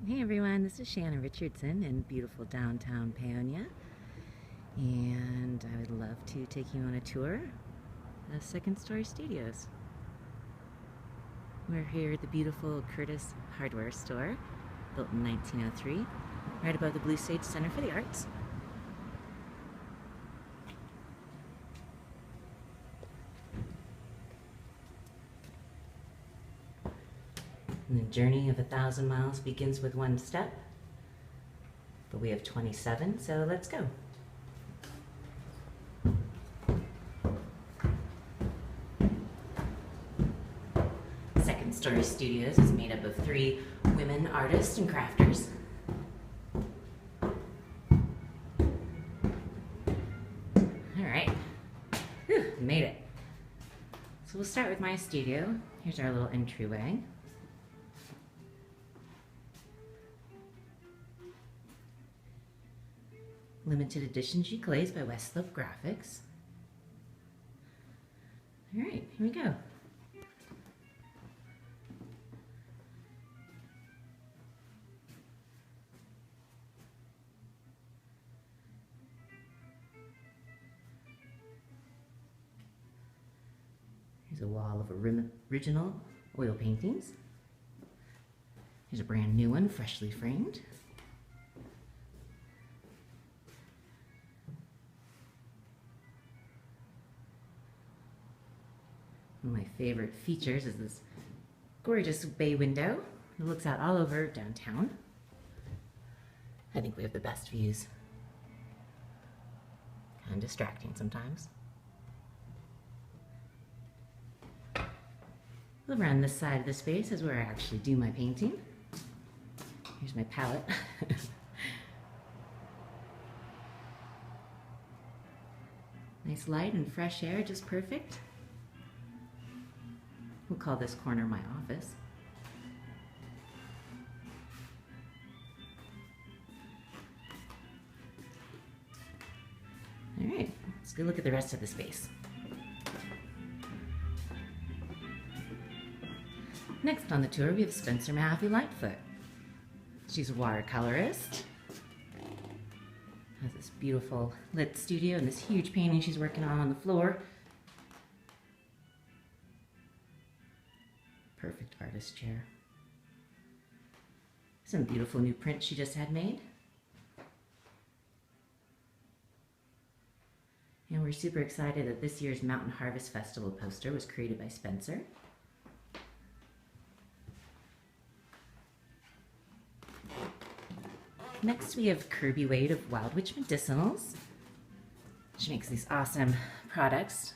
Hey everyone, this is Shannon Richardson in beautiful downtown Paonia, and I would love to take you on a tour of Second Story Studios. We're here at the beautiful Curtis hardware store, built in 1903, right above the Blue Sage Center for the Arts. And the journey of 1,000 miles begins with one step, but we have 27, so let's go. Second Story Studios is made up of 3 women artists and crafters. All right, whew, made it. So we'll start with my studio. Here's our little entryway. Limited edition giclées by Westslope Graphics. All right, here we go. Here's a wall of original oil paintings. Here's a brand new one, freshly framed. One of my favorite features is this gorgeous bay window. It looks out all over downtown. I think we have the best views. Kind of distracting sometimes. Over on this side of the space is where I actually do my painting. Here's my palette. Nice light and fresh air, just perfect. We'll call this corner my office. All right, let's go look at the rest of the space. Next on the tour, we have Spencer Mahaffey Lightfoot. She's a watercolorist. Has this beautiful lit studio and this huge painting she's working on the floor. Perfect artist chair. Some beautiful new prints she just had made. And we're super excited that this year's Mountain Harvest Festival poster was created by Spencer. Next we have Kirby Wade of Wild Witch Medicinals. She makes these awesome products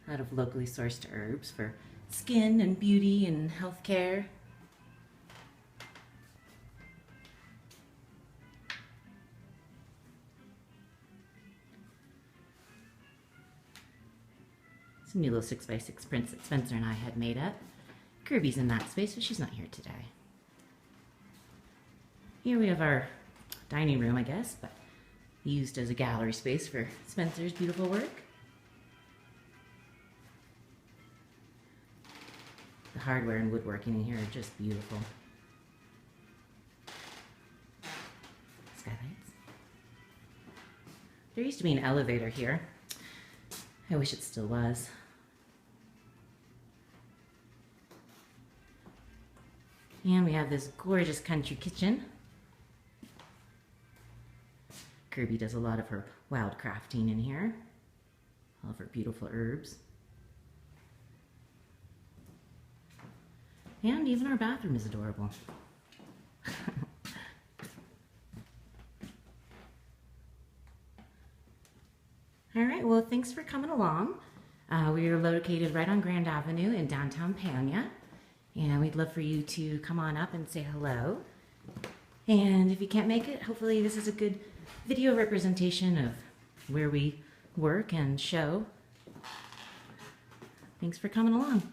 out of locally sourced herbs for skin and beauty and healthcare. Some new little 6x6 prints that Spencer and I had made up. Kirby's in that space, but she's not here today. Here we have our dining room, I guess, but used as a gallery space for Spencer's beautiful work. The hardware and woodworking in here are just beautiful. Skylights. There used to be an elevator here. I wish it still was. And we have this gorgeous country kitchen. Kirby does a lot of her wild crafting in here. All of her beautiful herbs. And even our bathroom is adorable. All right, well, thanks for coming along. We are located right on Grand Avenue in downtown Paonia, and we'd love for you to come on up and say hello. And if you can't make it, hopefully this is a good video representation of where we work and show. Thanks for coming along.